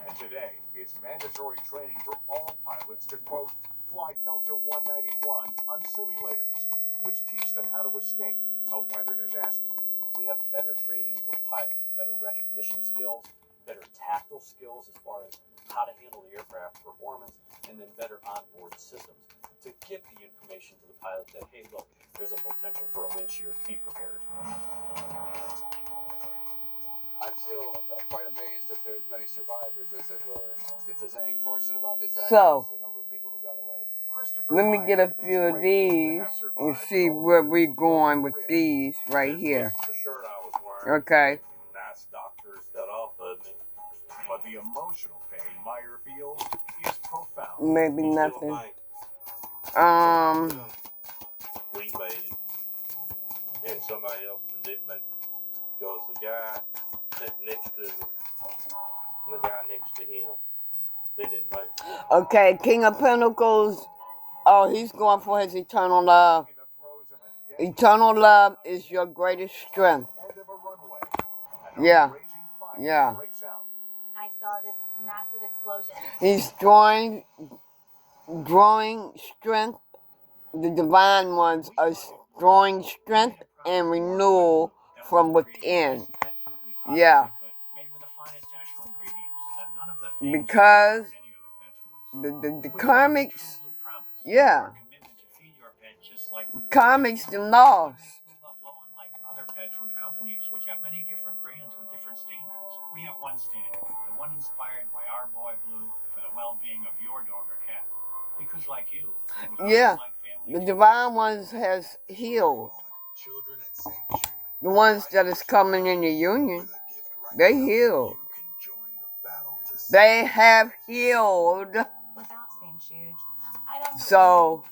B: And today, it's mandatory training for all pilots to, quote, fly Delta 191 on simulators, which teach them how to escape a weather disaster.
E: We have better training for pilots, better recognition skills, better tactile skills as far as how to handle the aircraft performance, and then better onboard systems. to give the information to the pilot that, hey, look, there's a potential for a wind shear. Be prepared.
T: I'm still quite amazed that there's many survivors, as it were. If there's anything fortunate about this accident,
A: So,
T: it's the number of people who got away.
A: let me get a few of these and see where we're going with these right here. Okay.
B: Nice doctor set up, but the emotional pain Meyer feels is profound.
A: Maybe nothing.
U: We made it, and somebody else that didn't make it. Because the guy sitting next to me, and the guy next to him, they didn't make it.
A: Okay, King of Pentacles. Oh, he's going for his eternal love. Eternal love is your greatest strength. Yeah. Yeah.
C: I saw this massive explosion.
A: He's drawing strength. The divine ones are drawing strength and renewal from within. Yeah. Because the karmics, yeah. Karmics them lost.
V: Other pet food companies, which have many different brands with different standards. We have one standard, the one inspired by our boy Blue for the well-being of your dog or cat. Because like you,
A: yeah, the divine ones has healed. The ones that is coming in the union, they healed. They have healed. So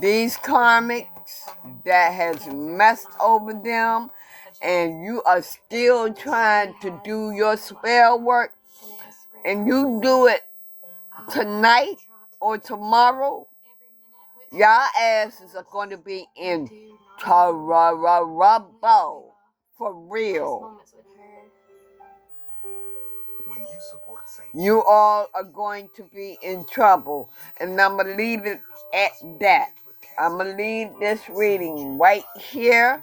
A: these karmics that has messed over them, and you are still trying to do your spell work, and you do it tonight or tomorrow, y'all asses are going to be in trouble for real. You all are going to be in trouble, and I'm going to leave it at that. I'm going to leave this reading right here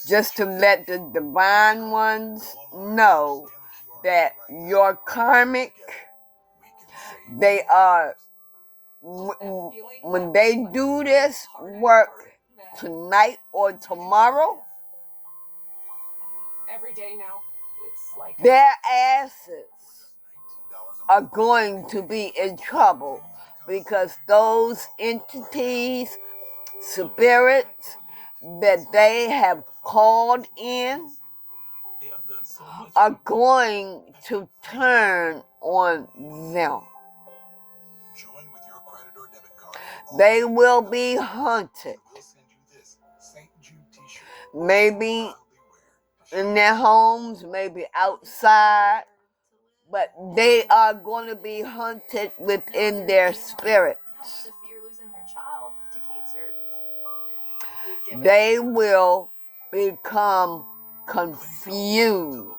A: just to let the divine ones know that your karmic, they are, when they do this work tonight or tomorrow,
L: every day now, it's like
A: their asses are going to be in trouble because those entities, spirits that they have called in are going to turn on them. They will be haunted. Maybe in their homes, maybe outside, but they are going to be haunted within their spirits. They will become confused.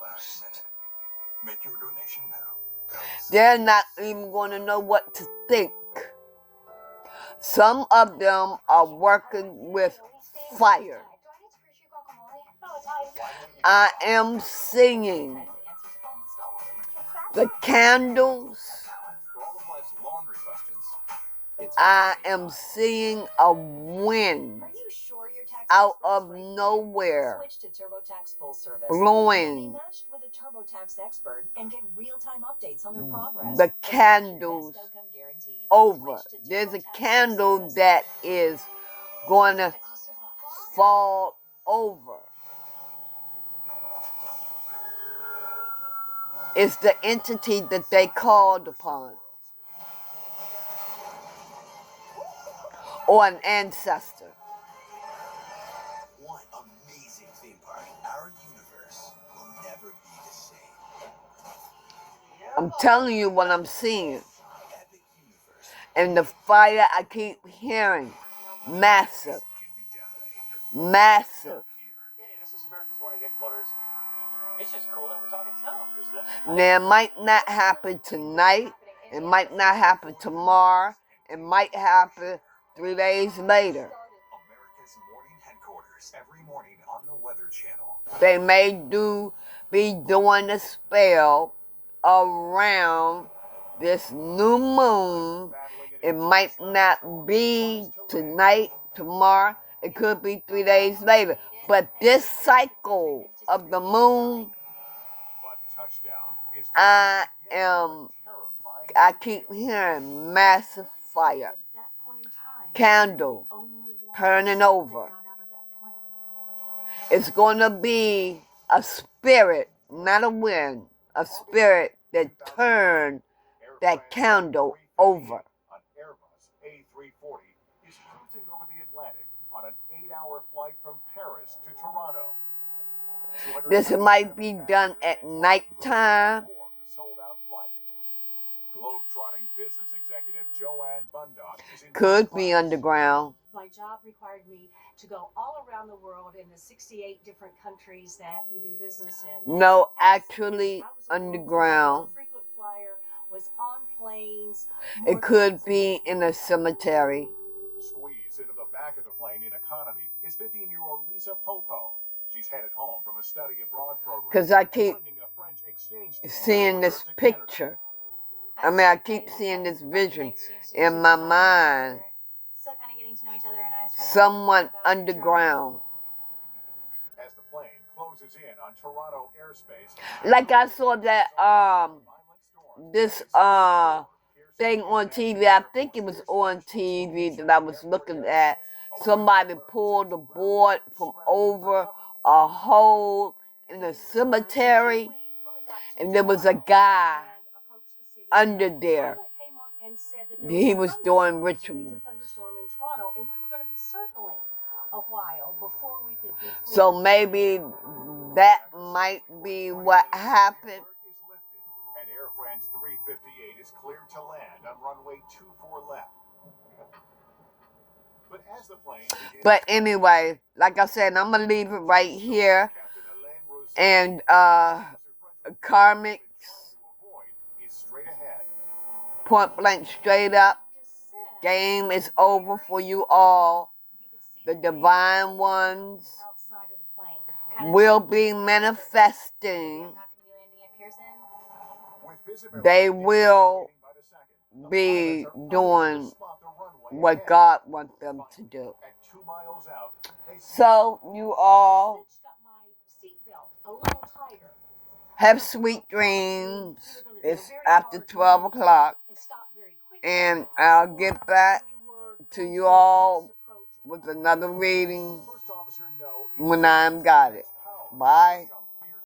A: They're not even going to know what to think. Some of them are working with fire. I am singing the candles. I am seeing a wind out of nowhere blowing the candles over. There's a candle that is going to fall over. It's the entity that they called upon. Or an ancestor.
W: One amazing theme park. Our universe will never be the same.
A: I'm telling you what I'm seeing. And the fire I keep hearing. Massive. Massive.
E: This is America's Morning Headquarters. It's just cool that we're talking snow, isn't it?
A: Now, it might not happen tonight. It might not happen tomorrow. It might happen 3 days later.
B: America's Morning Headquarters every morning on the Weather Channel.
A: They may be doing a spell around this new moon It might not be tonight, tomorrow. It could be 3 days later. But this cycle of the moon, I keep hearing massive fire. Candle turning over. It's going to be a spirit, not a wind, a spirit that turned that candle over.
B: An Airbus A340 is cruising over the Atlantic on an 8-hour flight from Paris to Toronto.
A: This might be done at nighttime.
B: Sold-out flight. Globe-trotting business executive Joanne Bundock is in
A: Could be underground.
L: My job required me to go all around the world in the 68 different countries that we do business in.
A: No, actually underground.
L: Frequent flyer, was on planes.
A: It could be in a cemetery.
B: Squeezed into the back of the plane in economy is 15-year-old Lisa Popo. She's headed home from a study abroad program.
A: Because I keep seeing this picture. I keep seeing this vision in my mind.
I: Still kind of getting to know each other, and I was trying
A: Someone underground.
B: As the plane closes in on Toronto airspace.
A: Like I saw that this thing on TV. I think it was on TV that I was looking at. Somebody pulled the board from over a hole in a cemetery, and there was a guy under there. He was doing rituals. So maybe that might be what happened.
B: And Air France 358 is cleared to land on runway 24 left. But as the plane
A: But anyway, like I said, I'm going to leave it right here. And Karmics, point blank straight up, game is over for you all. The divine ones will be manifesting. They will be doing what God wants them to do. So you all have sweet dreams. It's after 12 o'clock. And I'll get back to you all with another reading when I've got it. Bye.